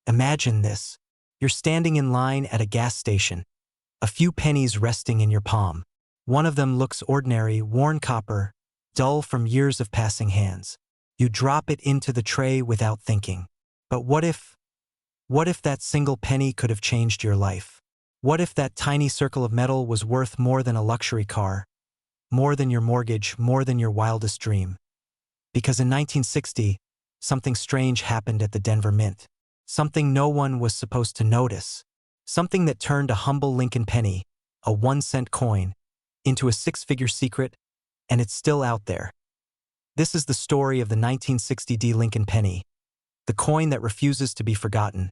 Imagine this. You're standing in line at a gas station, a few pennies resting in your palm. One of them looks ordinary, worn copper, dull from years of passing hands. You drop it into the tray without thinking. But what if that single penny could have changed your life? What if that tiny circle of metal was worth more than a luxury car, more than your mortgage, more than your wildest dream? Because in 1960, something strange happened at the Denver Mint. Something no one was supposed to notice. Something that turned a humble Lincoln penny, a 1-cent coin, into a 6-figure secret, and it's still out there. This is the story of the 1960 D Lincoln penny, the coin that refuses to be forgotten,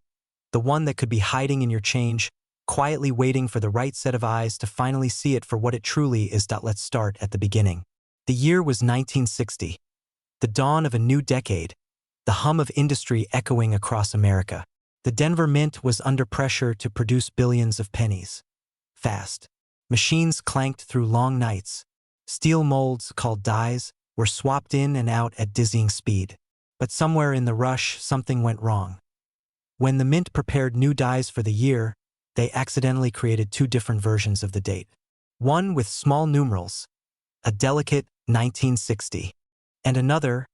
the one that could be hiding in your change, quietly waiting for the right set of eyes to finally see it for what it truly is. Let's start at the beginning. The year was 1960, the dawn of a new decade, the hum of industry echoing across America. The Denver Mint was under pressure to produce billions of pennies. Fast. Machines clanked through long nights. Steel molds, called dies, were swapped in and out at dizzying speed. But somewhere in the rush, something went wrong. When the Mint prepared new dies for the year, they accidentally created two different versions of the date. One with small numerals, a delicate 1960, and another,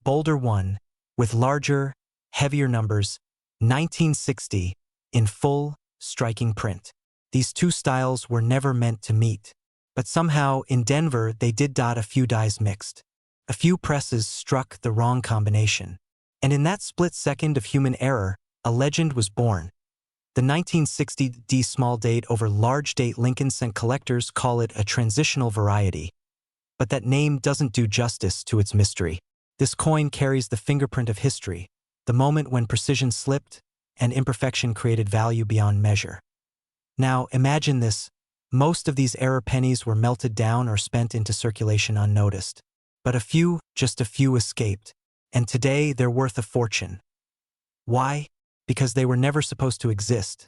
bolder one, with larger, heavier numbers, 1960, in full, striking print. These two styles were never meant to meet. But somehow, in Denver, they did. A few dies mixed. A few presses struck the wrong combination. And in that split second of human error, a legend was born. The 1960 D small date over large date Lincoln Cent collectors call it a transitional variety. But that name doesn't do justice to its mystery. This coin carries the fingerprint of history, the moment when precision slipped and imperfection created value beyond measure. Now, imagine this. Most of these error pennies were melted down or spent into circulation unnoticed. But a few, just a few, escaped. And today, they're worth a fortune. Why? Because they were never supposed to exist.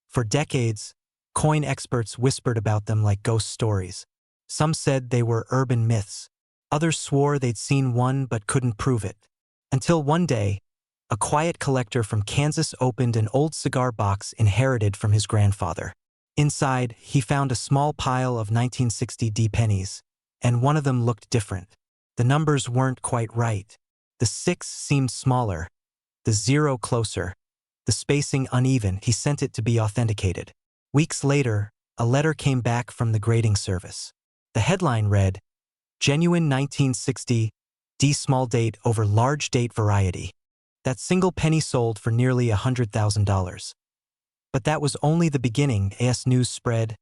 For decades, coin experts whispered about them like ghost stories. Some said they were urban myths. Others swore they'd seen one but couldn't prove it. Until one day, a quiet collector from Kansas opened an old cigar box inherited from his grandfather. Inside, he found a small pile of 1960 D pennies, and one of them looked different. The numbers weren't quite right. The 6 seemed smaller, the 0 closer, the spacing uneven. He sent it to be authenticated. Weeks later, a letter came back from the grading service. The headline read, "Genuine 1960 D small date over large date variety." That single penny sold for nearly $100,000. But that was only the beginning. As news spread,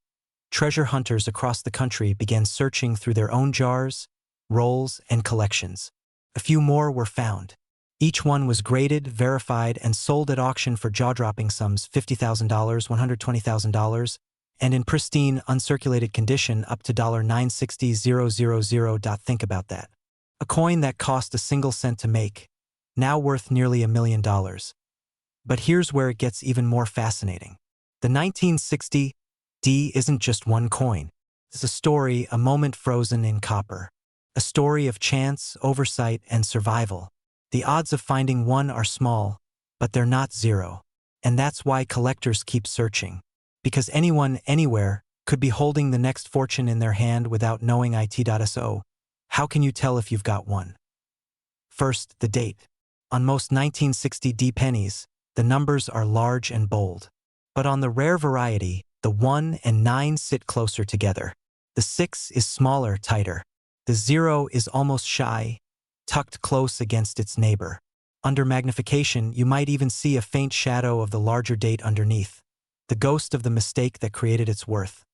treasure hunters across the country began searching through their own jars, rolls, and collections. A few more were found. Each one was graded, verified, and sold at auction for jaw-dropping sums: $50,000, $120,000, and in pristine, uncirculated condition up to $960,000. Think about that. A coin that cost a single cent to make, now worth nearly $1 million. But here's where it gets even more fascinating. The 1960 D isn't just one coin. It's a story, a moment frozen in copper. A story of chance, oversight, and survival. The odds of finding one are small, but they're not zero. And that's why collectors keep searching. Because anyone, anywhere, could be holding the next fortune in their hand without knowing it. So, how can you tell if you've got one? First, the date. On most 1960 D pennies, the numbers are large and bold. But on the rare variety, the 1 and 9 sit closer together. The 6 is smaller, tighter. The 0 is almost shy, tucked close against its neighbor. Under magnification, you might even see a faint shadow of the larger date underneath, the ghost of the mistake that created its worth.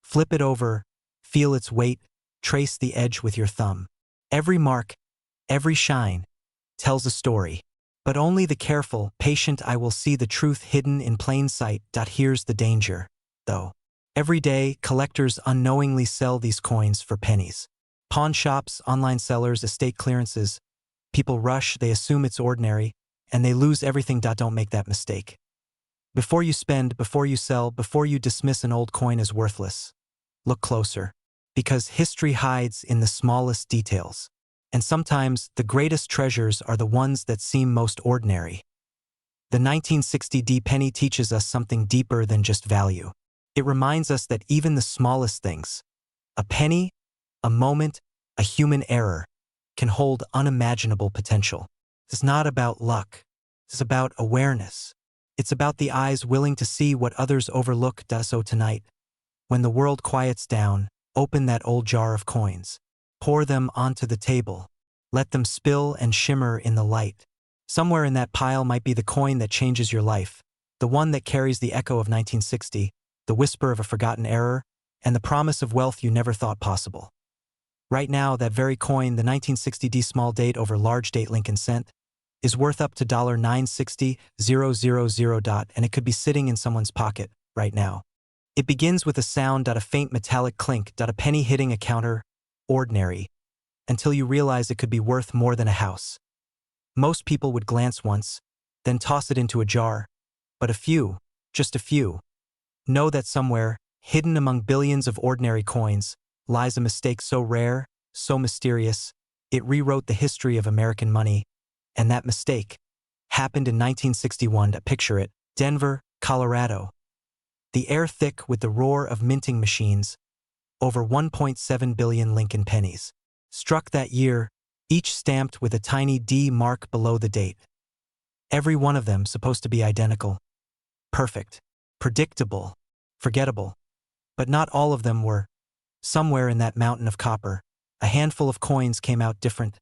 Flip it over, feel its weight, trace the edge with your thumb. Every mark, every shine, tells a story. But only the careful, patient eye will see the truth hidden in plain sight. Here's the danger, though. Every day, collectors unknowingly sell these coins for pennies. Pawn shops, online sellers, estate clearances. People rush, they assume it's ordinary, and they lose everything. Don't make that mistake. Before you spend, before you sell, before you dismiss an old coin as worthless, look closer. Because history hides in the smallest details. And sometimes, the greatest treasures are the ones that seem most ordinary. The 1960 penny teaches us something deeper than just value. It reminds us that even the smallest things, a penny, a moment, a human error, can hold unimaginable potential. It's not about luck. It's about awareness. It's about the eyes willing to see what others overlook. So tonight, when the world quiets down, open that old jar of coins. Pour them onto the table. Let them spill and shimmer in the light. Somewhere in that pile might be the coin that changes your life, the one that carries the echo of 1960, the whisper of a forgotten error, and the promise of wealth you never thought possible. Right now, that very coin, the 1960 small date over large date Lincoln cent, is worth up to $960,000, and it could be sitting in someone's pocket right now. It begins with a sound, a faint metallic clink, a penny hitting a counter, ordinary, until you realize it could be worth more than a house. Most people would glance once, then toss it into a jar, but a few, just a few, know that somewhere, hidden among billions of ordinary coins, lies a mistake so rare, so mysterious, it rewrote the history of American money, and that mistake happened in 1961. Picture it, Denver, Colorado. The air thick with the roar of minting machines, over 1.7 billion Lincoln pennies, struck that year, each stamped with a tiny D mark below the date. Every one of them supposed to be identical, perfect, predictable, forgettable. But not all of them were. Somewhere in that mountain of copper, a handful of coins came out different,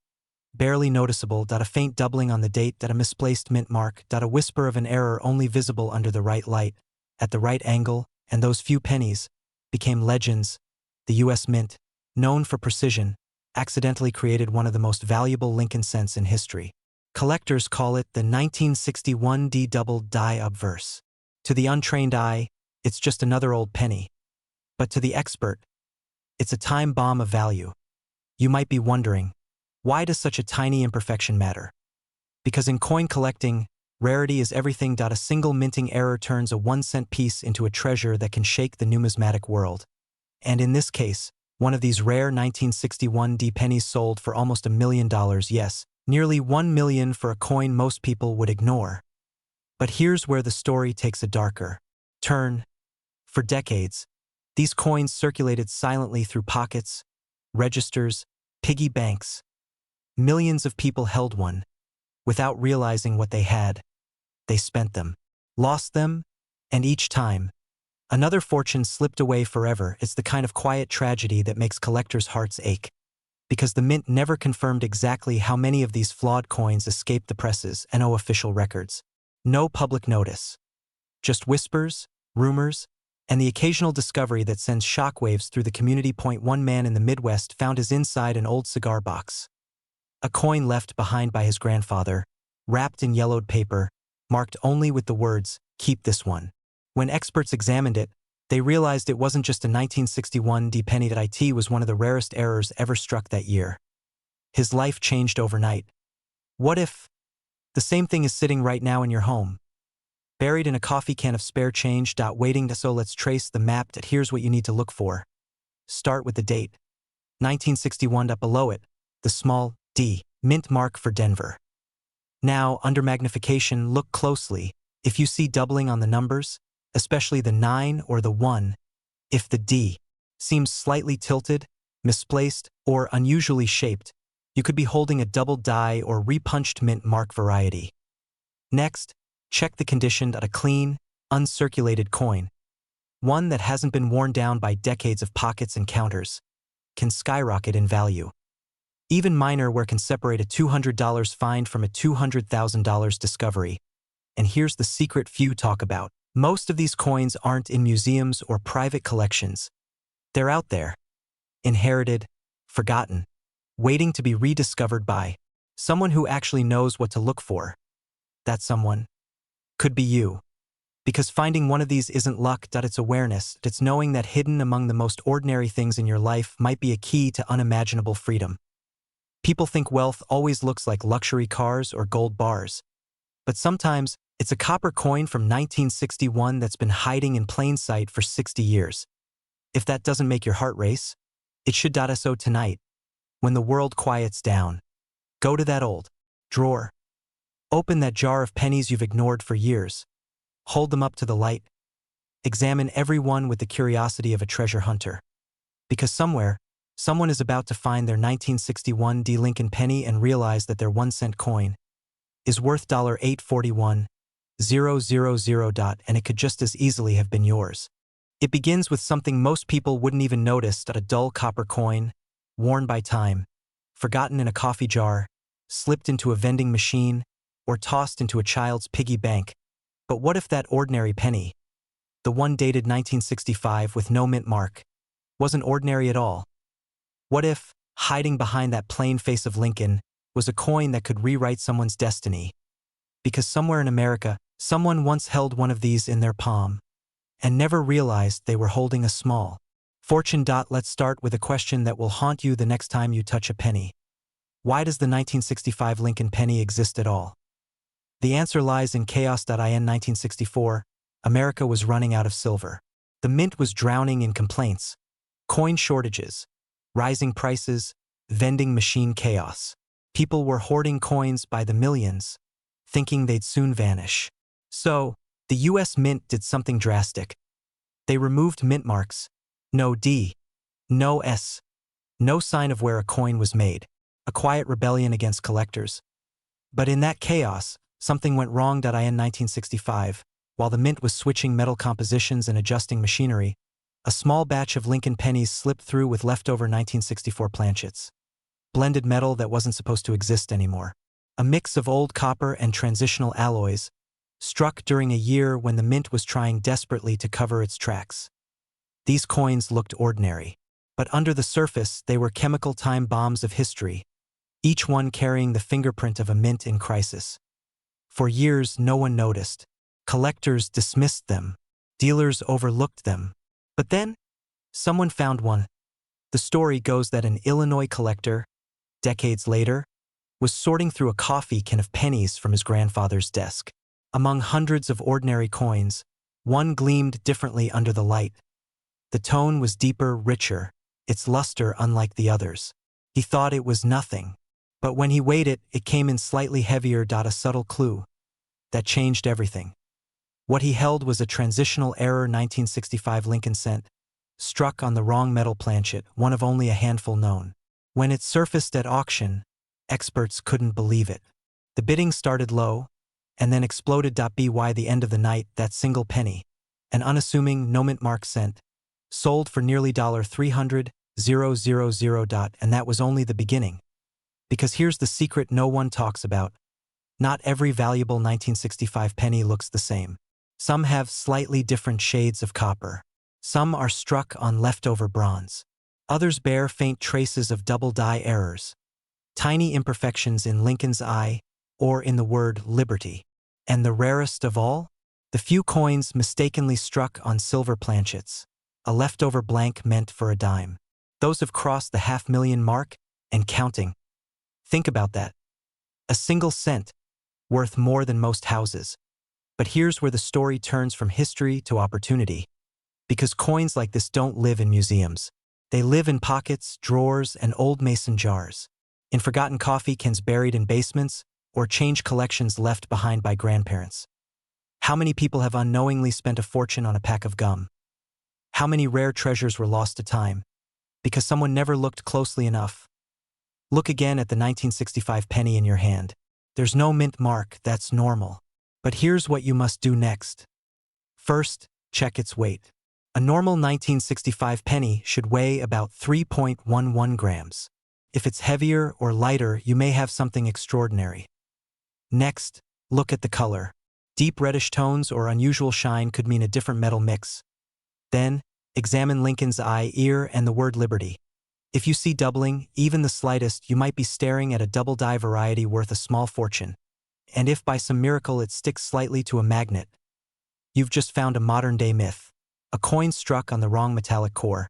barely noticeable. A faint doubling on the date, a misplaced mint mark, a whisper of an error only visible under the right light, at the right angle, and those few pennies became legends. The U.S. Mint, known for precision, accidentally created one of the most valuable Lincoln cents in history. Collectors call it the 1961 D double die obverse. To the untrained eye, it's just another old penny. But to the expert, it's a time bomb of value. You might be wondering, why does such a tiny imperfection matter? Because in coin collecting, rarity is everything. A single minting error turns a 1-cent piece into a treasure that can shake the numismatic world. And in this case, one of these rare 1961 D pennies sold for almost $1 million, yes, nearly $1 million for a coin most people would ignore. But here's where the story takes a darker turn. For decades, these coins circulated silently through pockets, registers, piggy banks. Millions of people held one. Without realizing what they had, they spent them, lost them, and each time, another fortune slipped away forever. It's the kind of quiet tragedy that makes collectors' hearts ache. Because the mint never confirmed exactly how many of these flawed coins escaped the presses and no official records. No public notice. Just whispers, rumors, and the occasional discovery that sends shockwaves through the community. One man in the Midwest found his inside an old cigar box. A coin left behind by his grandfather, wrapped in yellowed paper, marked only with the words, "Keep this one." When experts examined it, they realized it wasn't just a 1961 D penny. It was one of the rarest errors ever struck that year. His life changed overnight. What if the same thing is sitting right now in your home, buried in a coffee can of spare change, waiting to so let's trace the map. Here's what you need to look for. Start with the date. 1961. Below it, the small D, mint mark for Denver. Now, under magnification, look closely. If you see doubling on the numbers, especially the 9 or the 1, if the D seems slightly tilted, misplaced, or unusually shaped, you could be holding a double die or repunched mint mark variety. Next, check the condition. A clean, uncirculated coin, one that hasn't been worn down by decades of pockets and counters, can skyrocket in value. Even minor wear can separate a $200 find from a $200,000 discovery. And here's the secret few talk about. Most of these coins aren't in museums or private collections. They're out there, inherited, forgotten, waiting to be rediscovered by someone who actually knows what to look for. That someone could be you. Because finding one of these isn't luck, it's awareness. It's knowing that hidden among the most ordinary things in your life might be a key to unimaginable freedom. People think wealth always looks like luxury cars or gold bars. But sometimes, it's a copper coin from 1961 that's been hiding in plain sight for 60 years. If that doesn't make your heart race, it should. So tonight, when the world quiets down, go to that old drawer, Open that jar of pennies you've ignored for years. Hold them up to the light. Examine every one with the curiosity of a treasure hunter. Because somewhere, someone is about to find their 1961 D. Lincoln penny and realize that their 1-cent coin is worth $841,000, and it could just as easily have been yours. It begins with something most people wouldn't even notice: a dull copper coin, worn by time, forgotten in a coffee jar, slipped into a vending machine, or tossed into a child's piggy bank. But what if that ordinary penny, the one dated 1965 with no mint mark, wasn't ordinary at all? What if, hiding behind that plain face of Lincoln, was a coin that could rewrite someone's destiny? Because somewhere in America, someone once held one of these in their palm and never realized they were holding a small fortune. Let's start with a question that will haunt you the next time you touch a penny. Why does the 1965 Lincoln penny exist at all? The answer lies in chaos. In 1964, America was running out of silver. The mint was drowning in complaints, coin shortages, rising prices, vending machine chaos. People were hoarding coins by the millions, thinking they'd soon vanish. So, the US Mint did something drastic. They removed mint marks. No D, no S, no sign of where a coin was made. A quiet rebellion against collectors. But in that chaos, something went wrong. In 1965, while the mint was switching metal compositions and adjusting machinery, a small batch of Lincoln pennies slipped through with leftover 1964 planchets. Blended metal that wasn't supposed to exist anymore. A mix of old copper and transitional alloys, struck during a year when the mint was trying desperately to cover its tracks. These coins looked ordinary, but under the surface they were chemical time bombs of history, each one carrying the fingerprint of a mint in crisis. For years no one noticed. Collectors dismissed them. Dealers overlooked them. But then, someone found one. The story goes that an Illinois collector, decades later, was sorting through a coffee can of pennies from his grandfather's desk. Among hundreds of ordinary coins, one gleamed differently under the light. The tone was deeper, richer, its luster unlike the others. He thought it was nothing. But when he weighed it, it came in slightly heavier. A subtle clue that changed everything. What he held was a transitional error 1965 Lincoln cent, struck on the wrong metal planchet, one of only a handful known. When it surfaced at auction, experts couldn't believe it. The bidding started low, and then exploded. By the end of the night, that single penny, an unassuming no mint mark cent, sold for nearly $300,000, and that was only the beginning. Because here's the secret no one talks about. Not every valuable 1965 penny looks the same. Some have slightly different shades of copper. Some are struck on leftover bronze. Others bear faint traces of double die errors, tiny imperfections in Lincoln's eye or in the word liberty. And the rarest of all? The few coins mistakenly struck on silver planchets, a leftover blank meant for a dime. Those have crossed the $500,000 mark and counting. Think about that. A single cent, worth more than most houses. But here's where the story turns from history to opportunity. Because coins like this don't live in museums. They live in pockets, drawers, and old mason jars. In forgotten coffee cans buried in basements, or change collections left behind by grandparents. How many people have unknowingly spent a fortune on a pack of gum? How many rare treasures were lost to time because someone never looked closely enough? Look again at the 1965 penny in your hand. There's no mint mark, that's normal. But here's what you must do next. First, check its weight. A normal 1965 penny should weigh about 3.11 grams. If it's heavier or lighter, you may have something extraordinary. Next, look at the color. Deep reddish tones or unusual shine could mean a different metal mix. Then, examine Lincoln's eye, ear, and the word liberty. If you see doubling, even the slightest, you might be staring at a double die variety worth a small fortune. And if by some miracle it sticks slightly to a magnet, you've just found a modern-day myth. A coin struck on the wrong metallic core.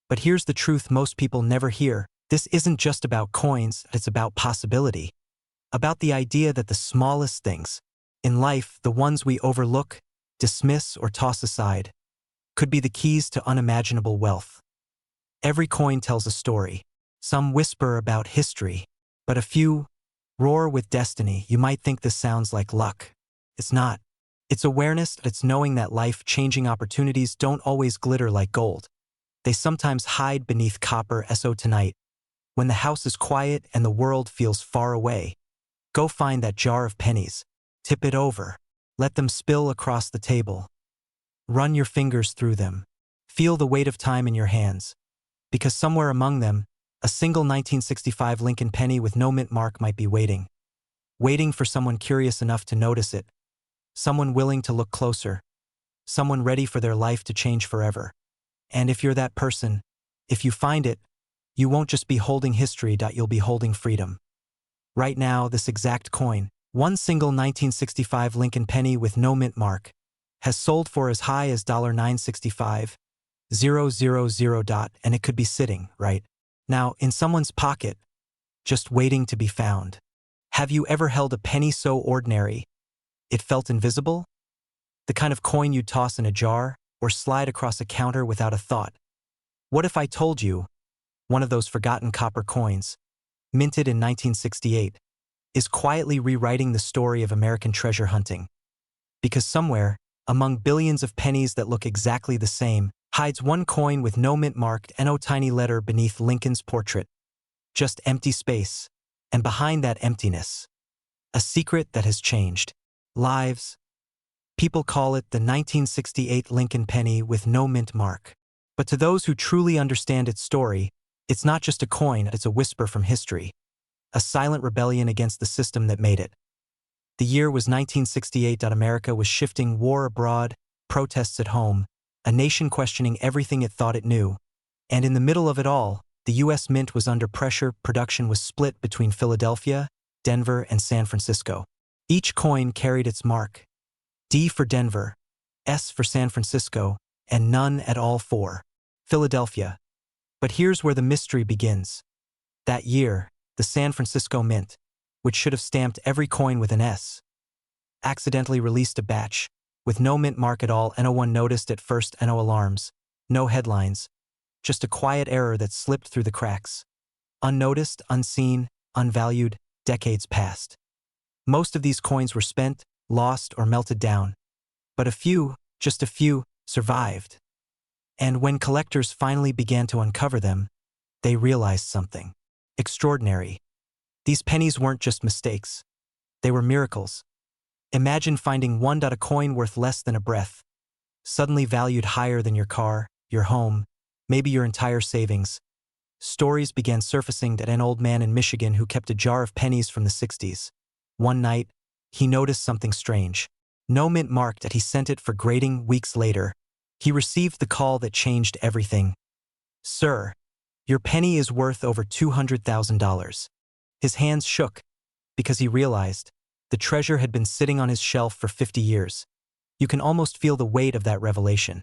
But here's the truth most people never hear. This isn't just about coins, it's about possibility. About the idea that the smallest things in life, the ones we overlook, dismiss, or toss aside, could be the keys to unimaginable wealth. Every coin tells a story. Some whisper about history, but a few Roar with destiny. You might think this sounds like luck. It's not. It's awareness, it's knowing that life-changing opportunities don't always glitter like gold. They sometimes hide beneath copper. So tonight, when the house is quiet and the world feels far away, go find that jar of pennies. Tip it over. Let them spill across the table. Run your fingers through them. Feel the weight of time in your hands. Because somewhere among them, a single 1965 Lincoln penny with no mint mark might be waiting. Waiting for someone curious enough to notice it. Someone willing to look closer. Someone ready for their life to change forever. And if you're that person, if you find it, you won't just be holding history, you'll be holding freedom. Right now, this exact coin, one single 1965 Lincoln penny with no mint mark, has sold for as high as $965,000, and it could be sitting right now in someone's pocket, just waiting to be found. Have you ever held a penny so ordinary it felt invisible? The kind of coin you'd toss in a jar or slide across a counter without a thought. What if I told you one of those forgotten copper coins, minted in 1968, is quietly rewriting the story of American treasure hunting? Because somewhere, among billions of pennies that look exactly the same, hides one coin with no mint marked, no tiny letter beneath Lincoln's portrait. Just empty space, and behind that emptiness, a secret that has changed lives. People call it the 1968 Lincoln penny with no mint mark. But to those who truly understand its story, it's not just a coin, it's a whisper from history. A silent rebellion against the system that made it. The year was 1968. America was shifting, war abroad, protests at home, a nation questioning everything it thought it knew. And in the middle of it all, the U.S. Mint was under pressure. Production was split between Philadelphia, Denver, and San Francisco. Each coin carried its mark. D for Denver, S for San Francisco, and none at all for Philadelphia. But here's where the mystery begins. That year, the San Francisco Mint, which should have stamped every coin with an S, accidentally released a batch with no mint mark at all. No one noticed at first, no alarms, no headlines, just a quiet error that slipped through the cracks. Unnoticed, unseen, unvalued, decades passed. Most of these coins were spent, lost, or melted down. But a few, just a few, survived. And when collectors finally began to uncover them, they realized something extraordinary. These pennies weren't just mistakes. They were miracles. Imagine finding a coin worth less than a breath, suddenly valued higher than your car, your home, maybe your entire savings. Stories began surfacing that an old man in Michigan who kept a jar of pennies from the 60s. One night, he noticed something strange. No mint marked, that he sent it for grading. Weeks later, he received the call that changed everything. "Sir, your penny is worth over $200,000. His hands shook because he realized the treasure had been sitting on his shelf for 50 years. You can almost feel the weight of that revelation.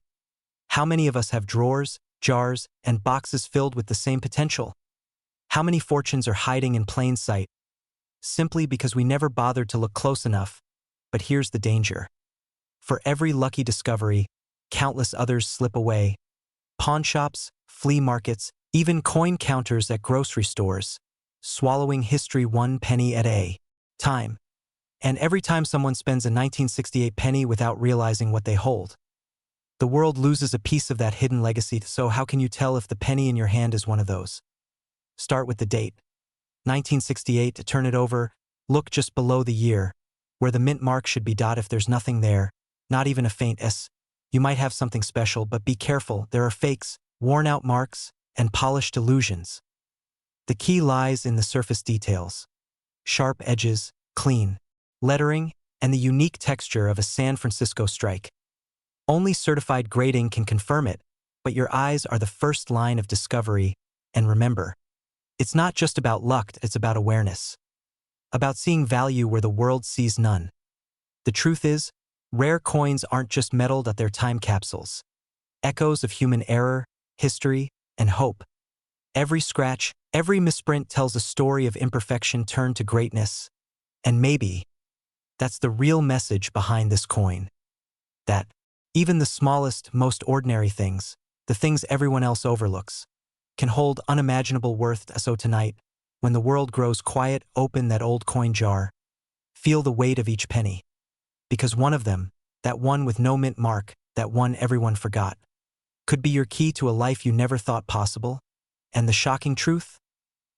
How many of us have drawers, jars, and boxes filled with the same potential? How many fortunes are hiding in plain sight, simply because we never bothered to look close enough? But here's the danger. For every lucky discovery, countless others slip away. Pawn shops, flea markets, even coin counters at grocery stores, swallowing history one penny at a time. And every time someone spends a 1968 penny without realizing what they hold, the world loses a piece of that hidden legacy. So how can you tell if the penny in your hand is one of those? Start with the date. 1968. To turn it over, look just below the year, where the mint mark should be. If there's nothing there, not even a faint S, you might have something special. But be careful, there are fakes, worn-out marks, and polished illusions. The key lies in the surface details. Sharp edges, clean lettering, and the unique texture of a San Francisco strike. Only certified grading can confirm it, but your eyes are the first line of discovery. And remember, it's not just about luck, it's about awareness. About seeing value where the world sees none. The truth is, rare coins aren't just metal, that they're time capsules. Echoes of human error, history, and hope. Every scratch, every misprint tells a story of imperfection turned to greatness. And maybe that's the real message behind this coin. That even the smallest, most ordinary things, the things everyone else overlooks, can hold unimaginable worth. So tonight, when the world grows quiet, open that old coin jar. Feel the weight of each penny. Because one of them, that one with no mint mark, that one everyone forgot, could be your key to a life you never thought possible. And the shocking truth?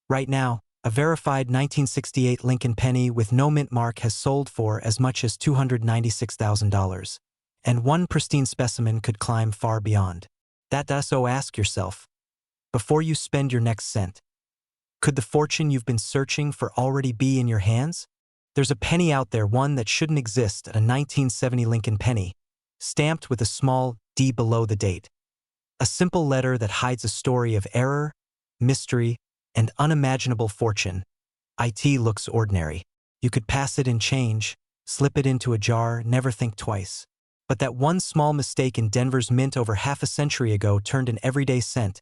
Right now, a verified 1968 Lincoln penny with no mint mark has sold for as much as $296,000. And one pristine specimen could climb far beyond that. So ask yourself, before you spend your next cent, could the fortune you've been searching for already be in your hands? There's a penny out there, one that shouldn't exist, a 1970 Lincoln penny, stamped with a small D below the date. A simple letter that hides a story of error, mystery, and unimaginable fortune. It looks ordinary. You could pass it in change, slip it into a jar, never think twice. But that one small mistake in Denver's mint over half a century ago turned an everyday cent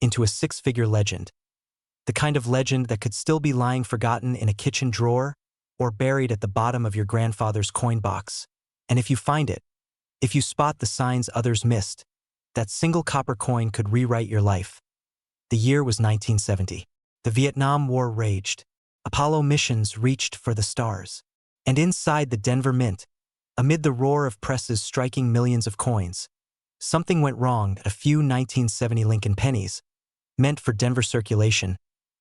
into a six-figure legend. The kind of legend that could still be lying forgotten in a kitchen drawer or buried at the bottom of your grandfather's coin box. And if you find it, if you spot the signs others missed, that single copper coin could rewrite your life. The year was 1970. The Vietnam War raged. Apollo missions reached for the stars. And inside the Denver Mint, amid the roar of presses striking millions of coins, something went wrong. A few 1970 Lincoln pennies, meant for Denver circulation,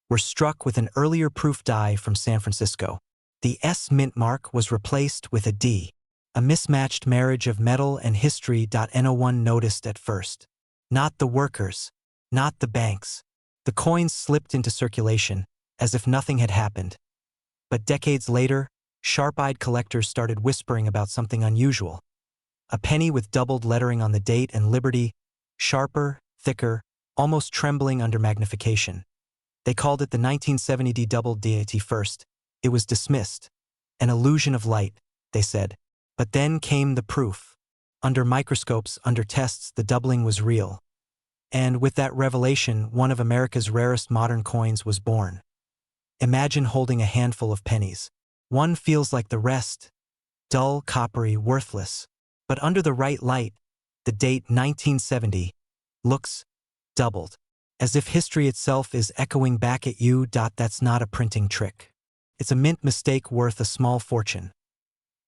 were struck with an earlier proof die from San Francisco. The S mint mark was replaced with a D, a mismatched marriage of metal and history. No one noticed at first. Not the workers, not the banks. The coins slipped into circulation, as if nothing had happened. But decades later, sharp-eyed collectors started whispering about something unusual. A penny with doubled lettering on the date and Liberty, sharper, thicker, almost trembling under magnification. They called it the 1970 D doubled DAT first. It was dismissed. An illusion of light, they said. But then came the proof. Under microscopes, under tests, the doubling was real. And with that revelation, one of America's rarest modern coins was born. Imagine holding a handful of pennies. One feels like the rest, dull, coppery, worthless. But under the right light, the date 1970 looks doubled, as if history itself is echoing back at you. That's not a printing trick. It's a mint mistake worth a small fortune.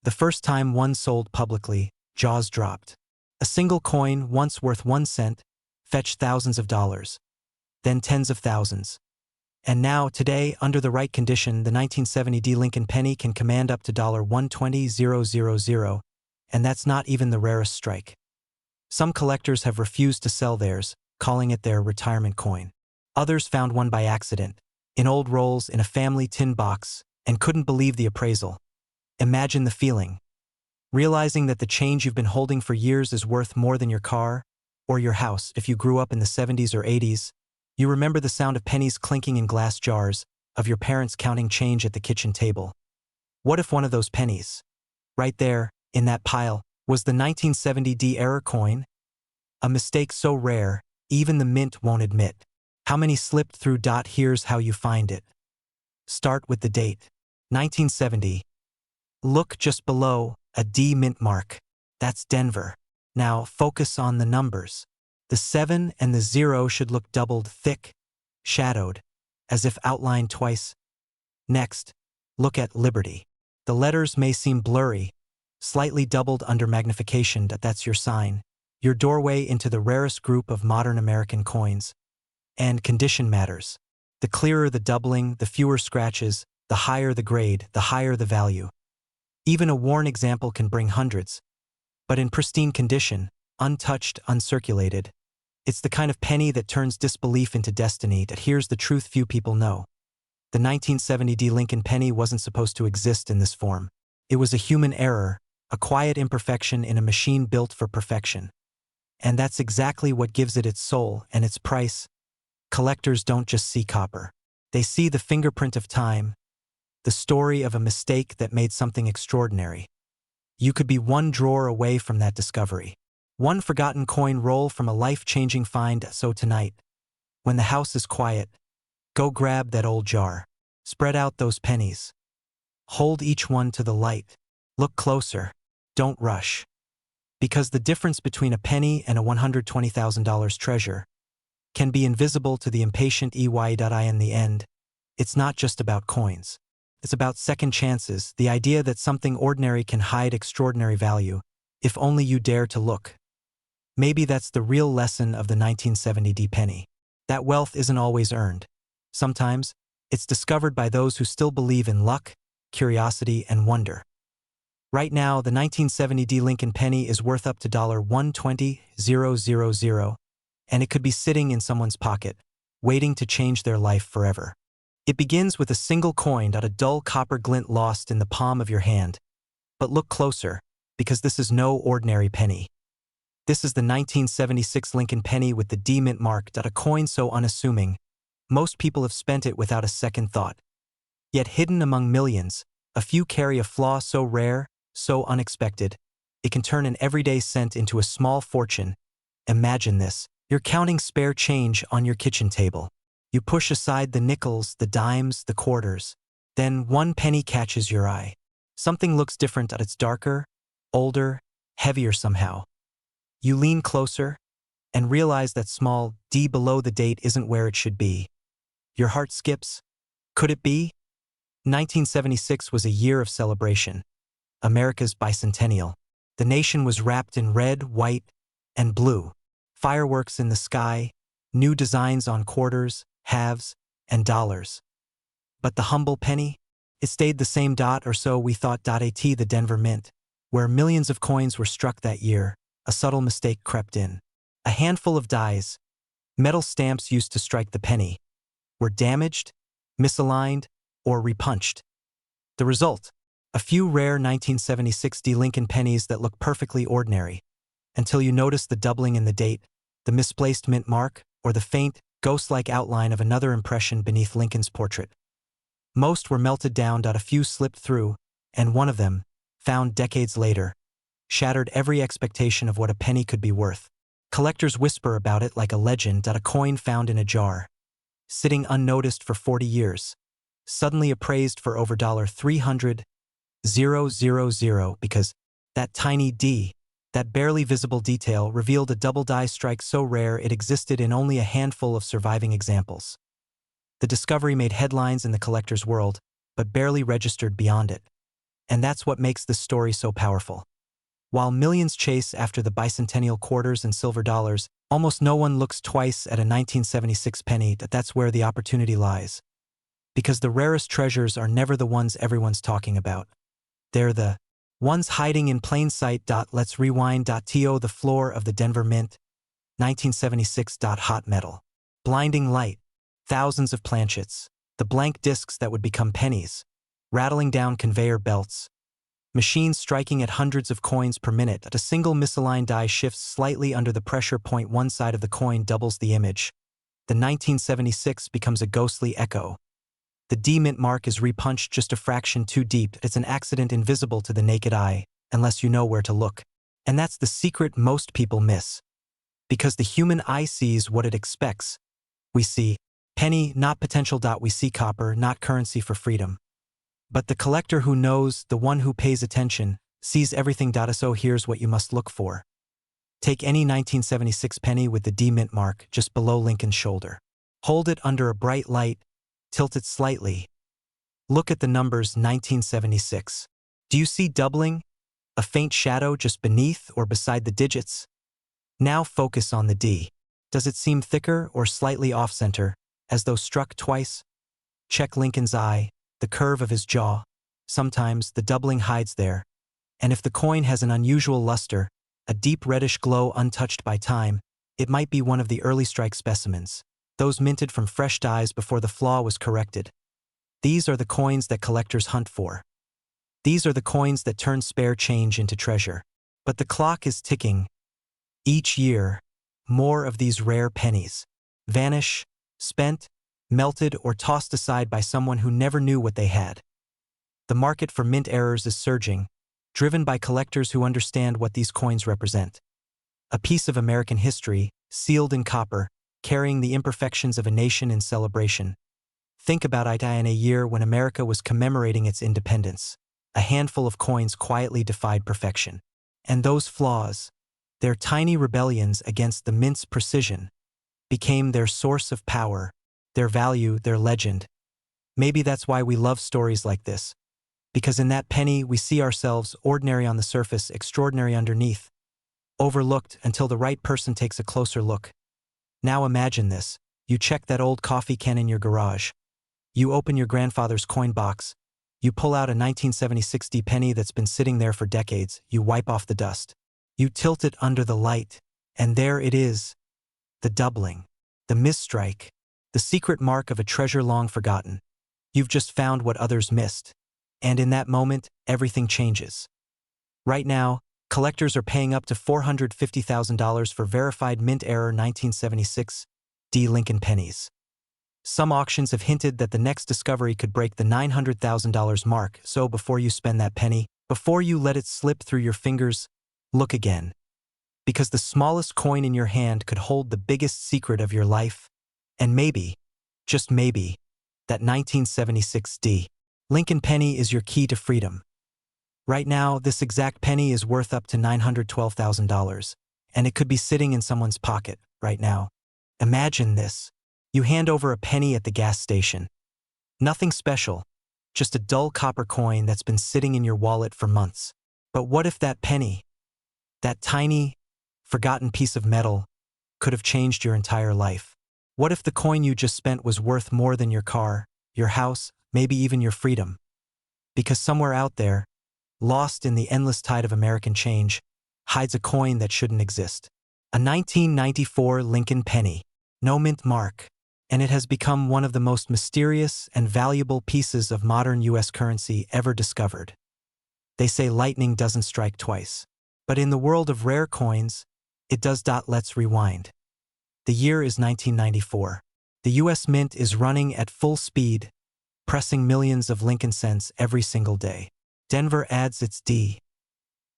The first time one sold publicly, jaws dropped. A single coin, once worth 1 cent, fetched thousands of dollars, then tens of thousands. And now, today, under the right condition, the 1970 D Lincoln penny can command up to $120,000, and that's not even the rarest strike. Some collectors have refused to sell theirs, calling it their retirement coin. Others found one by accident, in old rolls in a family tin box, and couldn't believe the appraisal. Imagine the feeling. Realizing that the change you've been holding for years is worth more than your car or your house. If you grew up in the 70s or 80s, you remember the sound of pennies clinking in glass jars, of your parents counting change at the kitchen table. What if one of those pennies, right there, in that pile, was the 1970 D error coin? A mistake so rare, even the mint won't admit. How many slipped through? Here's how you find it. Start with the date. 1970. Look just below, a D mint mark. That's Denver. Now focus on the numbers. The 7 and the 0 should look doubled, thick, shadowed, as if outlined twice. Next, look at Liberty. The letters may seem blurry, slightly doubled under magnification. That's your sign, your doorway into the rarest group of modern American coins. And condition matters. The clearer the doubling, the fewer scratches, the higher the grade, the higher the value. Even a worn example can bring hundreds. But in pristine condition, untouched, uncirculated, it's the kind of penny that turns disbelief into destiny. Here's the truth few people know. The 1970 D Lincoln penny wasn't supposed to exist in this form. It was a human error, a quiet imperfection in a machine built for perfection. And that's exactly what gives it its soul and its price. Collectors don't just see copper. They see the fingerprint of time, the story of a mistake that made something extraordinary. You could be one drawer away from that discovery. One forgotten coin roll from a life-changing find. So tonight, when the house is quiet, go grab that old jar. Spread out those pennies. Hold each one to the light. Look closer. Don't rush. Because the difference between a penny and a $120,000 treasure can be invisible to the impatient EY. In the end, It's not just about coins. It's about second chances, the idea that something ordinary can hide extraordinary value, if only you dare to look. Maybe that's the real lesson of the 1970 penny. That wealth isn't always earned. Sometimes, it's discovered by those who still believe in luck, curiosity, and wonder. Right now, the 1970 Lincoln penny is worth up to $120,000, and it could be sitting in someone's pocket, waiting to change their life forever. It begins with a single coin, a dull copper glint lost in the palm of your hand. But look closer, because this is no ordinary penny. This is the 1976 Lincoln penny with the D mint mark, a coin so unassuming, most people have spent it without a second thought. Yet hidden among millions, a few carry a flaw so rare, so unexpected, it can turn an everyday cent into a small fortune. Imagine this. You're counting spare change on your kitchen table. You push aside the nickels, the dimes, the quarters. Then one penny catches your eye. Something looks different. It's darker, older, heavier somehow. You lean closer and realize that small D below the date isn't where it should be. Your heart skips. Could it be? 1976 was a year of celebration. America's bicentennial. The nation was wrapped in red, white, and blue. Fireworks in the sky, new designs on quarters, halves, and dollars. But the humble penny? It stayed the same or so we thought. At the Denver Mint, where millions of coins were struck that year, a subtle mistake crept in. A handful of dies, metal stamps used to strike the penny, were damaged, misaligned, or repunched. The result? A few rare 1976 Lincoln pennies that look perfectly ordinary, until you notice the doubling in the date, the misplaced mint mark, or the faint, ghost-like outline of another impression beneath Lincoln's portrait. Most were melted down. A few slipped through, and one of them, found decades later, shattered every expectation of what a penny could be worth. Collectors whisper about it like a legend. A coin found in a jar, sitting unnoticed for 40 years, suddenly appraised for over $300,000 because that tiny D, that barely visible detail, revealed a double die strike so rare it existed in only a handful of surviving examples. The discovery made headlines in the collector's world, but barely registered beyond it. And that's what makes this story so powerful. While millions chase after the bicentennial quarters and silver dollars, almost no one looks twice at a 1976 penny. That's where the opportunity lies. Because the rarest treasures are never the ones everyone's talking about. They're the ones hiding in plain sight. Let's rewind. To the floor of the Denver Mint, 1976. Hot metal. Blinding light. Thousands of planchets. The blank discs that would become pennies. Rattling down conveyor belts. Machines striking at hundreds of coins per minute. A single misaligned die shifts slightly under the pressure point. One side of the coin doubles the image. The 1976 becomes a ghostly echo. The D mint mark is repunched just a fraction too deep. It's an accident invisible to the naked eye, unless you know where to look. And that's the secret most people miss. Because the human eye sees what it expects. We see penny, not potential. We see copper, not currency for freedom. But the collector who knows, the one who pays attention, sees everything. So here's what you must look for. Take any 1976 penny with the D mint mark just below Lincoln's shoulder. Hold it under a bright light, tilt it slightly. Look at the numbers 1976. Do you see doubling? A faint shadow just beneath or beside the digits? Now focus on the D. Does it seem thicker or slightly off-center, as though struck twice? Check Lincoln's eye, the curve of his jaw. Sometimes the doubling hides there. And if the coin has an unusual luster, a deep reddish glow untouched by time, it might be one of the early strike specimens, those minted from fresh dies before the flaw was corrected. These are the coins that collectors hunt for. These are the coins that turn spare change into treasure. But the clock is ticking. Each year, more of these rare pennies vanish, spent, melted, or tossed aside by someone who never knew what they had. The market for mint errors is surging, driven by collectors who understand what these coins represent. A piece of American history, sealed in copper, carrying the imperfections of a nation in celebration. Think about it in a year when America was commemorating its independence. A handful of coins quietly defied perfection. And those flaws, their tiny rebellions against the mint's precision, became their source of power, their value, their legend. Maybe that's why we love stories like this. Because in that penny, we see ourselves, ordinary on the surface, extraordinary underneath, overlooked until the right person takes a closer look. Now imagine this. You check that old coffee can in your garage. You open your grandfather's coin box. You pull out a 1976 D penny that's been sitting there for decades. You wipe off the dust. You tilt it under the light. And there it is. The doubling. The misstrike. The secret mark of a treasure long forgotten. You've just found what others missed. And in that moment, everything changes. Right now, collectors are paying up to $450,000 for verified mint error 1976 D Lincoln pennies. Some auctions have hinted that the next discovery could break the $900,000 mark, so before you spend that penny, before you let it slip through your fingers, look again. Because the smallest coin in your hand could hold the biggest secret of your life, and maybe, just maybe, that 1976 D Lincoln penny is your key to freedom. Right now, this exact penny is worth up to $912,000, and it could be sitting in someone's pocket right now. Imagine this. You hand over a penny at the gas station. Nothing special, just a dull copper coin that's been sitting in your wallet for months. But what if that penny, that tiny, forgotten piece of metal, could have changed your entire life? What if the coin you just spent was worth more than your car, your house, maybe even your freedom? Because somewhere out there, lost in the endless tide of American change, hides a coin that shouldn't exist. A 1994 Lincoln penny, no mint mark, and it has become one of the most mysterious and valuable pieces of modern U.S. currency ever discovered. They say lightning doesn't strike twice. But in the world of rare coins, it does. Let's rewind. The year is 1994. The U.S. Mint is running at full speed, pressing millions of Lincoln cents every single day. Denver adds its D.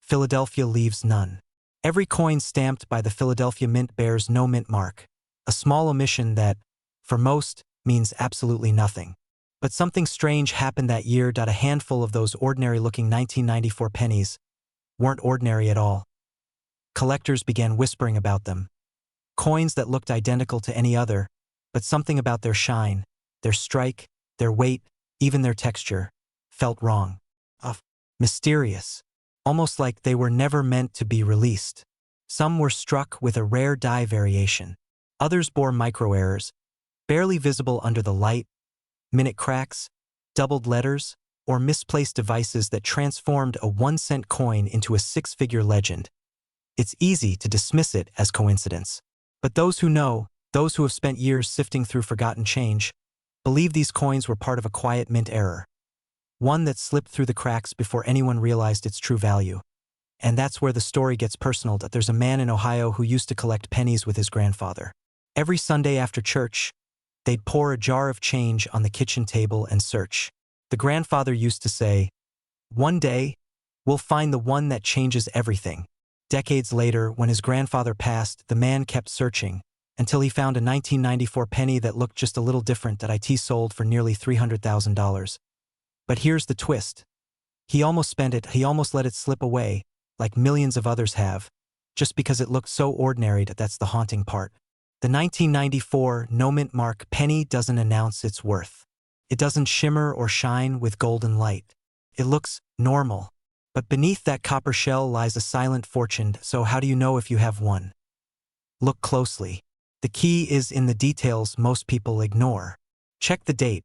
Philadelphia leaves none. Every coin stamped by the Philadelphia Mint bears no mint mark, a small omission that, for most, means absolutely nothing. But something strange happened that year. A handful of those ordinary-looking 1994 pennies weren't ordinary at all. Collectors began whispering about them. Coins that looked identical to any other, but something about their shine, their strike, their weight, even their texture, felt wrong. Mysterious. Almost like they were never meant to be released. Some were struck with a rare die variation. Others bore micro-errors, barely visible under the light, minute cracks, doubled letters, or misplaced devices that transformed a 1-cent coin into a 6-figure legend. It's easy to dismiss it as coincidence. But those who know, those who have spent years sifting through forgotten change, believe these coins were part of a quiet mint error. One that slipped through the cracks before anyone realized its true value. And that's where the story gets personal. That there's a man in Ohio who used to collect pennies with his grandfather. Every Sunday after church, they'd pour a jar of change on the kitchen table and search. The grandfather used to say, "One day, we'll find the one that changes everything." Decades later, when his grandfather passed, the man kept searching until he found a 1994 penny that looked just a little different that IT sold for nearly $300,000. But here's the twist. He almost spent it, he almost let it slip away, like millions of others have, just because it looked so ordinary. That's the haunting part. The 1994 no mint mark penny doesn't announce its worth. It doesn't shimmer or shine with golden light. It looks normal. But beneath that copper shell lies a silent fortune, so how do you know if you have one? Look closely. The key is in the details most people ignore. Check the date.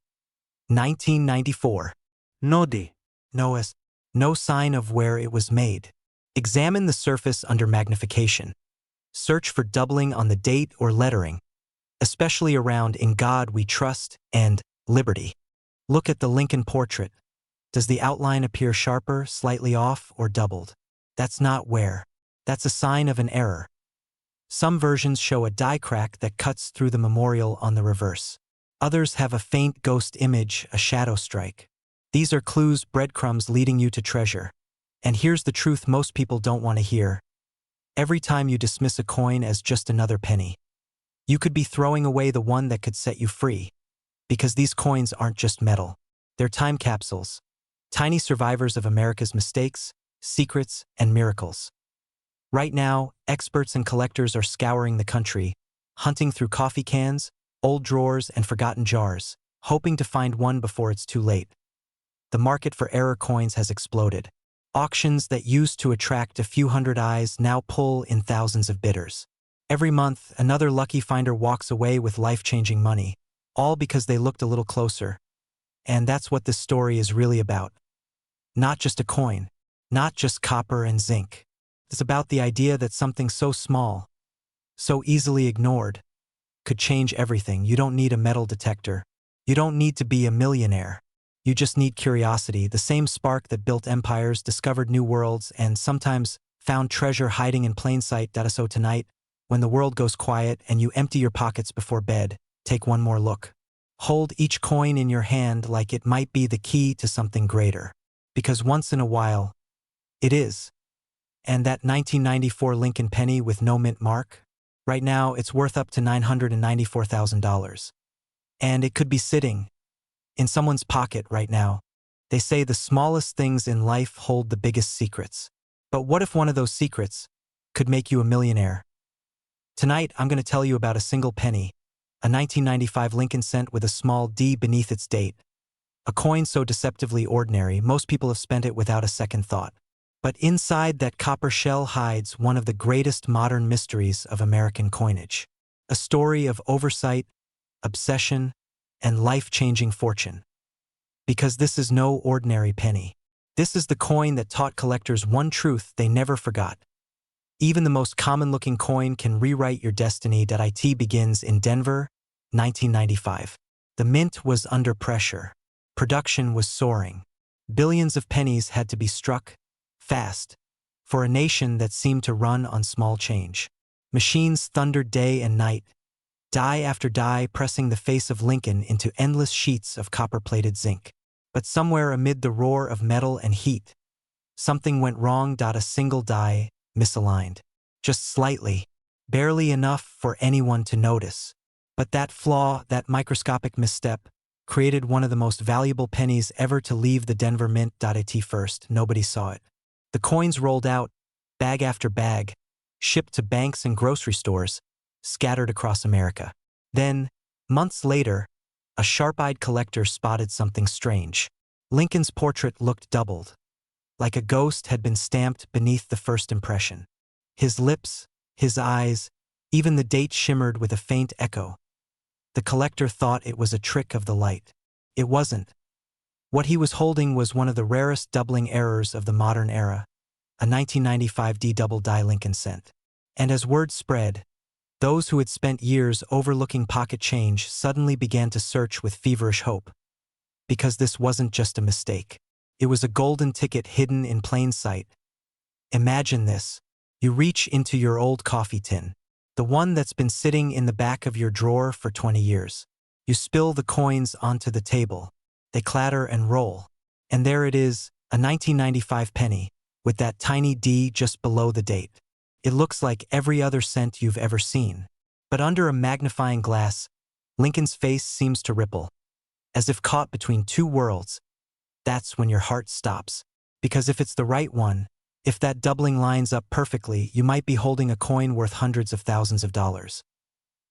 1994. No D. No S. No sign of where it was made. Examine the surface under magnification. Search for doubling on the date or lettering, especially around "In God We Trust" and "Liberty." Look at the Lincoln portrait. Does the outline appear sharper, slightly off, or doubled? That's not wear. That's a sign of an error. Some versions show a die crack that cuts through the memorial on the reverse. Others have a faint ghost image, a shadow strike. These are clues, breadcrumbs leading you to treasure. And here's the truth most people don't want to hear. Every time you dismiss a coin as just another penny, you could be throwing away the one that could set you free. Because these coins aren't just metal. They're time capsules. Tiny survivors of America's mistakes, secrets, and miracles. Right now, experts and collectors are scouring the country, hunting through coffee cans, old drawers, and forgotten jars. hoping to find one before it's too late. The market for error coins has exploded. Auctions that used to attract a few hundred eyes now pull in thousands of bidders. Every month, another lucky finder walks away with life-changing money, all because they looked a little closer. And that's what this story is really about. Not just a coin, not just copper and zinc. It's about the idea that something so small, so easily ignored, could change everything. You don't need a metal detector. You don't need to be a millionaire. You just need curiosity, the same spark that built empires, discovered new worlds, and sometimes found treasure hiding in plain sight. So tonight, when the world goes quiet and you empty your pockets before bed, take one more look. Hold each coin in your hand like it might be the key to something greater. Because once in a while, it is. And that 1994 Lincoln penny with no mint mark? Right now, it's worth up to $994,000. And it could be sitting in someone's pocket right now. They say the smallest things in life hold the biggest secrets. But what if one of those secrets could make you a millionaire? Tonight, I'm going to tell you about a single penny, a 1995 Lincoln cent with a small D beneath its date. A coin so deceptively ordinary, most people have spent it without a second thought. But inside that copper shell hides one of the greatest modern mysteries of American coinage. A story of oversight, obsession, and life-changing fortune. Because this is no ordinary penny. This is the coin that taught collectors one truth they never forgot. Even the most common-looking coin can rewrite your destiny. It begins in Denver, 1995. The mint was under pressure. Production was soaring. Billions of pennies had to be struck, fast, for a nation that seemed to run on small change. Machines thundered day and night, die after die pressing the face of Lincoln into endless sheets of copper-plated zinc. But somewhere amid the roar of metal and heat, something went wrong. A single die misaligned. Just slightly, barely enough for anyone to notice. But that flaw, that microscopic misstep, created one of the most valuable pennies ever to leave the Denver Mint. At first, nobody saw it. The coins rolled out, bag after bag, shipped to banks and grocery stores, scattered across America. Then, months later, a sharp-eyed collector spotted something strange. Lincoln's portrait looked doubled, like a ghost had been stamped beneath the first impression. His lips, his eyes, even the date shimmered with a faint echo. The collector thought it was a trick of the light. It wasn't. What he was holding was one of the rarest doubling errors of the modern era, a 1995 D double die Lincoln cent. And as word spread, those who had spent years overlooking pocket change suddenly began to search with feverish hope. Because this wasn't just a mistake. It was a golden ticket hidden in plain sight. Imagine this. You reach into your old coffee tin, the one that's been sitting in the back of your drawer for 20 years. You spill the coins onto the table. They clatter and roll. And there it is, a 1995 penny, with that tiny D just below the date. It looks like every other cent you've ever seen. But under a magnifying glass, Lincoln's face seems to ripple, as if caught between two worlds. That's when your heart stops. Because if it's the right one, if that doubling lines up perfectly, you might be holding a coin worth hundreds of thousands of dollars.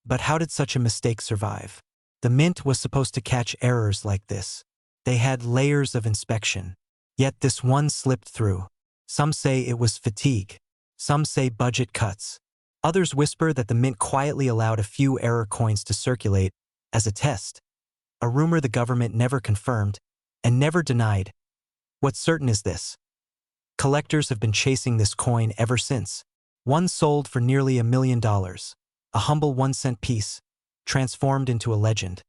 But how did such a mistake survive? The mint was supposed to catch errors like this. They had layers of inspection. Yet this one slipped through. Some say it was fatigue. Some say budget cuts. Others whisper that the mint quietly allowed a few error coins to circulate as a test. A rumor the government never confirmed and never denied. What's certain is this. Collectors have been chasing this coin ever since. One sold for nearly $1 million. A humble 1-cent piece, transformed into a legend.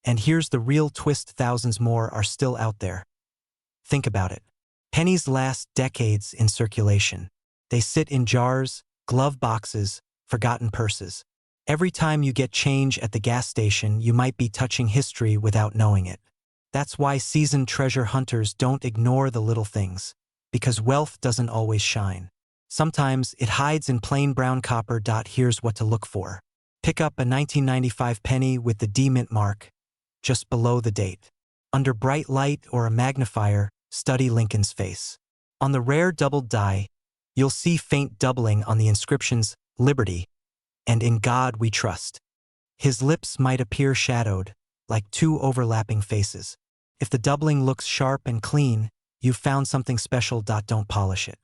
And here's the real twist: thousands more are still out there. Think about it. Pennies last decades in circulation. They sit in jars, glove boxes, forgotten purses. Every time you get change at the gas station, you might be touching history without knowing it. That's why seasoned treasure hunters don't ignore the little things. Because wealth doesn't always shine. Sometimes it hides in plain brown copper. Here's what to look for. Pick up a 1995 penny with the D mint mark, just below the date. Under bright light or a magnifier, study Lincoln's face. On the rare doubled die, you'll see faint doubling on the inscriptions, "Liberty," and "In God We Trust." His lips might appear shadowed, like two overlapping faces. If the doubling looks sharp and clean, you've found something special. Don't polish it.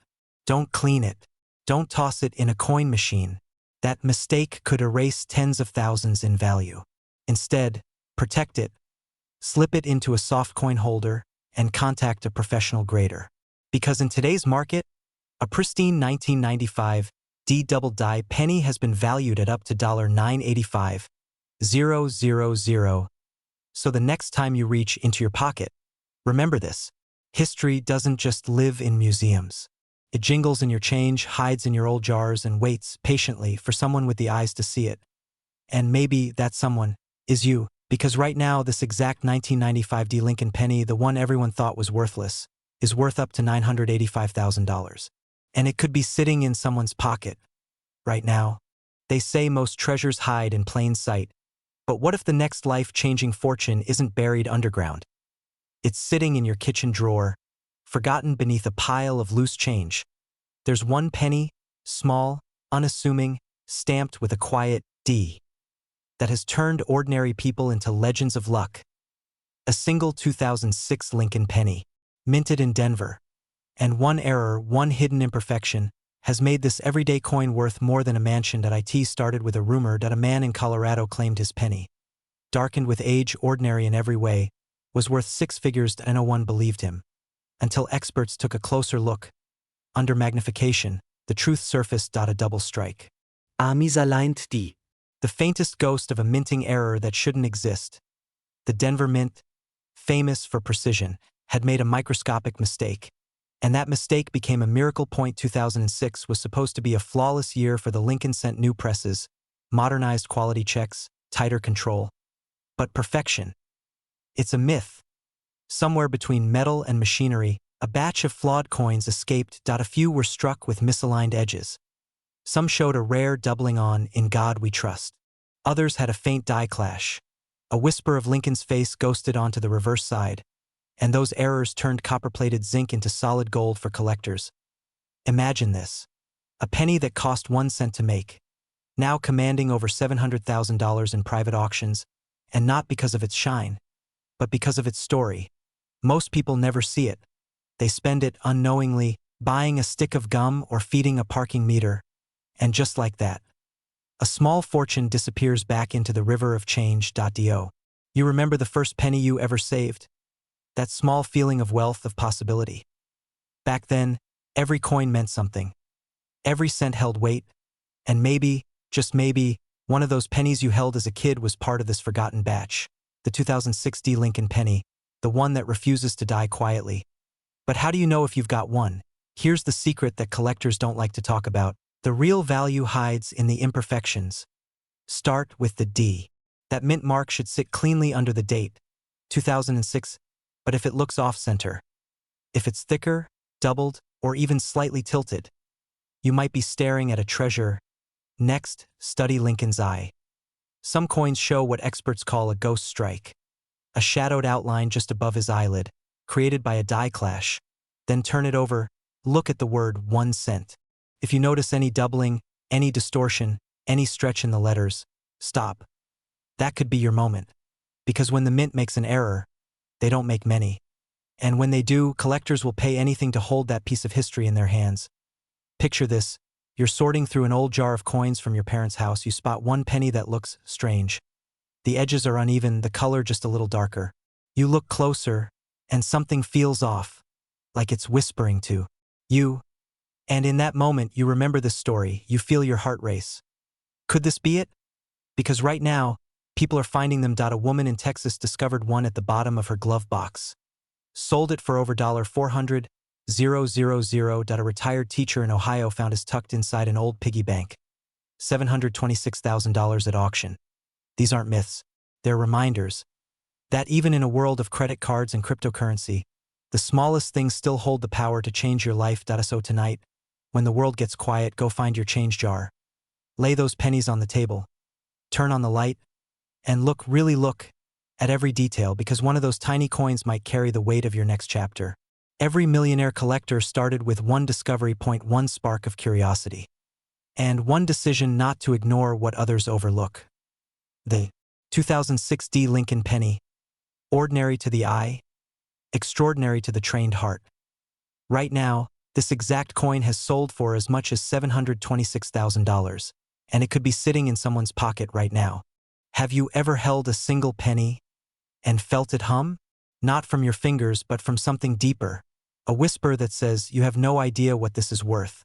Don't clean it. Don't toss it in a coin machine. That mistake could erase tens of thousands in value. Instead, protect it, slip it into a soft coin holder, and contact a professional grader. Because in today's market, a pristine 1995 D double die penny has been valued at up to $985,000. So the next time you reach into your pocket, remember this: history doesn't just live in museums. It jingles in your change, hides in your old jars, and waits patiently for someone with the eyes to see it. And maybe that someone is you, because right now this exact 1995 D Lincoln penny, the one everyone thought was worthless, is worth up to $985,000. And it could be sitting in someone's pocket right now. They say most treasures hide in plain sight, but what if the next life-changing fortune isn't buried underground? It's sitting in your kitchen drawer, forgotten beneath a pile of loose change. There's one penny, small, unassuming, stamped with a quiet D, that has turned ordinary people into legends of luck. A single 2006 Lincoln penny, minted in Denver. And one error, one hidden imperfection, has made this everyday coin worth more than a mansion. It started with a rumor that a man in Colorado claimed his penny, darkened with age, ordinary in every way, was worth six figures, and no one believed him. Until experts took a closer look. Under magnification, the truth surfaced. A double strike. Amisaligned D. The faintest ghost of a minting error that shouldn't exist. The Denver Mint, famous for precision, had made a microscopic mistake. And that mistake became a miracle. 2006 was supposed to be a flawless year for the Lincoln sent new presses, modernized quality checks, tighter control. But perfection, it's a myth. Somewhere between metal and machinery, a batch of flawed coins escaped. A few were struck with misaligned edges. Some showed a rare doubling on "In God We Trust." Others had a faint die clash. A whisper of Lincoln's face ghosted onto the reverse side. And those errors turned copper-plated zinc into solid gold for collectors. Imagine this: a penny that cost 1 cent to make, now commanding over $700,000 in private auctions, and not because of its shine, but because of its story. Most people never see it. They spend it unknowingly, buying a stick of gum or feeding a parking meter. And just like that, a small fortune disappears back into the river of change. Do you remember the first penny you ever saved? That small feeling of wealth, of possibility. Back then, every coin meant something. Every cent held weight. And maybe, just maybe, one of those pennies you held as a kid was part of this forgotten batch. The 2006 D Lincoln penny, the one that refuses to die quietly. But how do you know if you've got one? Here's the secret that collectors don't like to talk about. The real value hides in the imperfections. Start with the D. That mint mark should sit cleanly under the date, 2006, but if it looks off-center, if it's thicker, doubled, or even slightly tilted, you might be staring at a treasure. Next, study Lincoln's eye. Some coins show what experts call a ghost strike, a shadowed outline just above his eyelid, created by a die clash. Then turn it over, look at the word 1 cent. If you notice any doubling, any distortion, any stretch in the letters, stop. That could be your moment. Because when the mint makes an error, they don't make many. And when they do, collectors will pay anything to hold that piece of history in their hands. Picture this: you're sorting through an old jar of coins from your parents' house. You spot one penny that looks strange. The edges are uneven, the color just a little darker. You look closer, and something feels off, like it's whispering to you. And in that moment, you remember this story. You feel your heart race. Could this be it? Because right now, people are finding them. A woman in Texas discovered one at the bottom of her glove box. Sold it for over $400,000. A retired teacher in Ohio found his tucked inside an old piggy bank. $726,000 at auction. These aren't myths. They're reminders that even in a world of credit cards and cryptocurrency, the smallest things still hold the power to change your life. So tonight, when the world gets quiet, go find your change jar. Lay those pennies on the table. Turn on the light. And really look at every detail, because one of those tiny coins might carry the weight of your next chapter. Every millionaire collector started with one discovery point, one spark of curiosity, and one decision not to ignore what others overlook. The 2006 D Lincoln Penny. Ordinary to the eye, extraordinary to the trained heart. Right now, this exact coin has sold for as much as $726,000, and it could be sitting in someone's pocket right now. Have you ever held a single penny and felt it hum? Not from your fingers, but from something deeper. A whisper that says you have no idea what this is worth.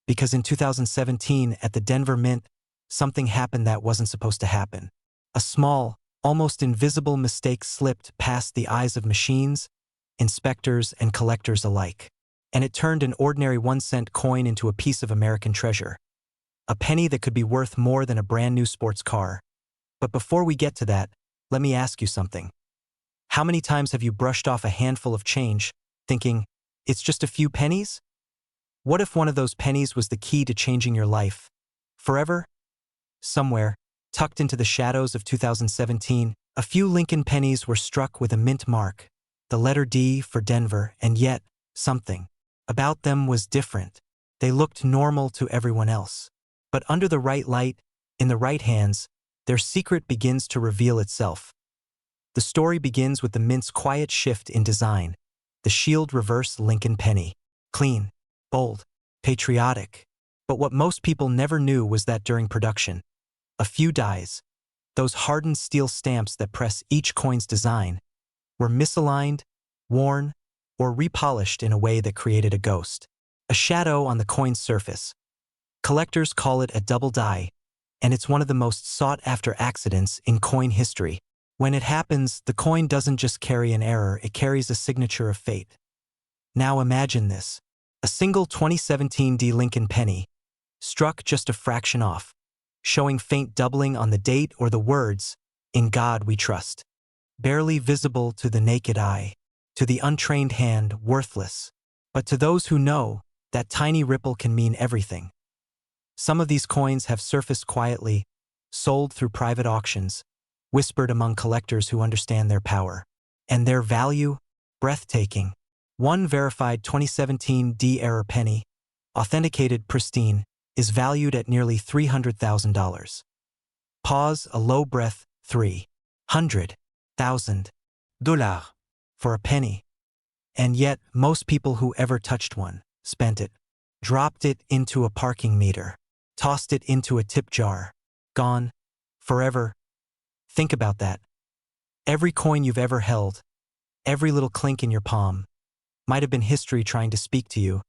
Because in 2017, at the Denver Mint, something happened that wasn't supposed to happen. A small, almost invisible mistake slipped past the eyes of machines, inspectors, and collectors alike. And it turned an ordinary 1-cent coin into a piece of American treasure. A penny that could be worth more than a brand new sports car. But before we get to that, let me ask you something. How many times have you brushed off a handful of change, thinking, it's just a few pennies? What if one of those pennies was the key to changing your life? Forever? Somewhere, tucked into the shadows of 2017, a few Lincoln pennies were struck with a mint mark, the letter D for Denver, and yet, something about them was different. They looked normal to everyone else. But under the right light, in the right hands, their secret begins to reveal itself. The story begins with the mint's quiet shift in design, the shield reverse Lincoln penny. Clean, bold, patriotic. But what most people never knew was that during production, a few dies, those hardened steel stamps that press each coin's design, were misaligned, worn, or repolished in a way that created a ghost, a shadow on the coin's surface. Collectors call it a double die, and it's one of the most sought-after accidents in coin history. When it happens, the coin doesn't just carry an error, it carries a signature of fate. Now imagine this. A single 2017 D Lincoln penny, struck just a fraction off, showing faint doubling on the date or the words, "In God we trust." Barely visible to the naked eye, to the untrained hand, worthless. But to those who know, that tiny ripple can mean everything. Some of these coins have surfaced quietly, sold through private auctions, whispered among collectors who understand their power. And their value? Breathtaking. One verified 2017 D-era penny, authenticated pristine, is valued at nearly $300,000. Pause, a low breath, $300,000 for a penny. And yet, most people who ever touched one, spent it, dropped it into a parking meter, tossed it into a tip jar, gone, forever. Think about that. Every coin you've ever held, every little clink in your palm, might have been history trying to speak to you.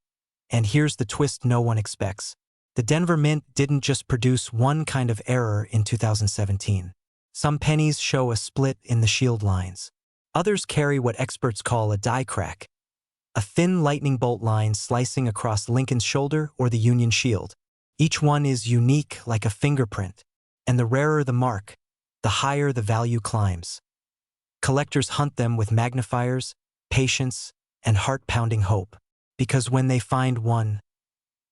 And here's the twist no one expects. The Denver Mint didn't just produce one kind of error in 2017. Some pennies show a split in the shield lines. Others carry what experts call a die crack, a thin lightning bolt line slicing across Lincoln's shoulder or the Union shield. Each one is unique like a fingerprint, and the rarer the mark, the higher the value climbs. Collectors hunt them with magnifiers, patience, and heart-pounding hope, because when they find one,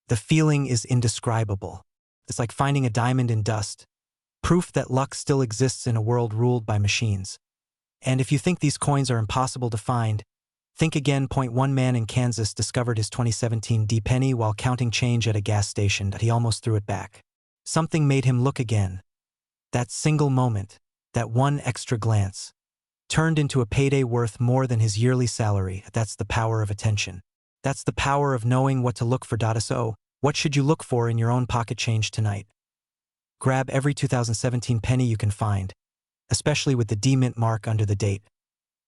the feeling is indescribable. It's like finding a diamond in dust, proof that luck still exists in a world ruled by machines. And if you think these coins are impossible to find, think again. One man in Kansas discovered his 2017 D penny while counting change at a gas station. He almost threw it back. Something made him look again. That single moment, that one extra glance, turned into a payday worth more than his yearly salary. That's the power of attention. That's the power of knowing what to look for. So, what should you look for in your own pocket change tonight? Grab every 2017 penny you can find, especially with the D Mint mark under the date.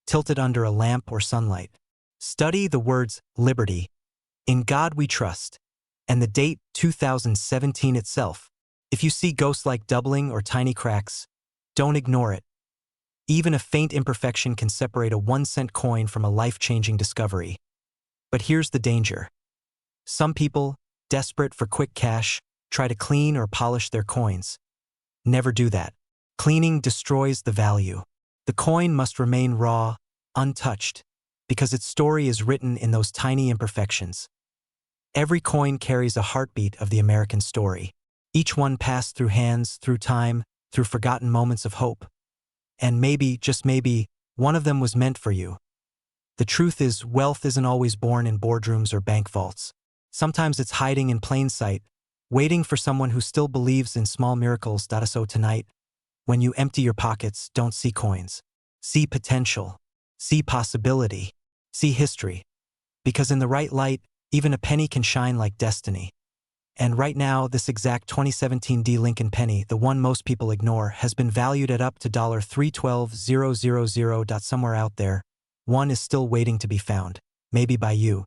Tilt it under a lamp or sunlight. Study the words Liberty, In God We Trust, and the date 2017 itself. If you see ghost-like doubling or tiny cracks, don't ignore it. Even a faint imperfection can separate a 1-cent coin from a life-changing discovery. But here's the danger. Some people, desperate for quick cash, try to clean or polish their coins. Never do that. Cleaning destroys the value. The coin must remain raw, untouched, because its story is written in those tiny imperfections. Every coin carries a heartbeat of the American story. Each one passed through hands, through time, through forgotten moments of hope. And maybe, just maybe, one of them was meant for you. The truth is, wealth isn't always born in boardrooms or bank vaults. Sometimes it's hiding in plain sight, waiting for someone who still believes in small miracles. So tonight, When you empty your pockets, don't see coins. See potential. See possibility. See history. Because in the right light, even a penny can shine like destiny. And right now, this exact 2017 D Lincoln penny, the one most people ignore, has been valued at up to $312,000. Somewhere out there, one is still waiting to be found, maybe by you.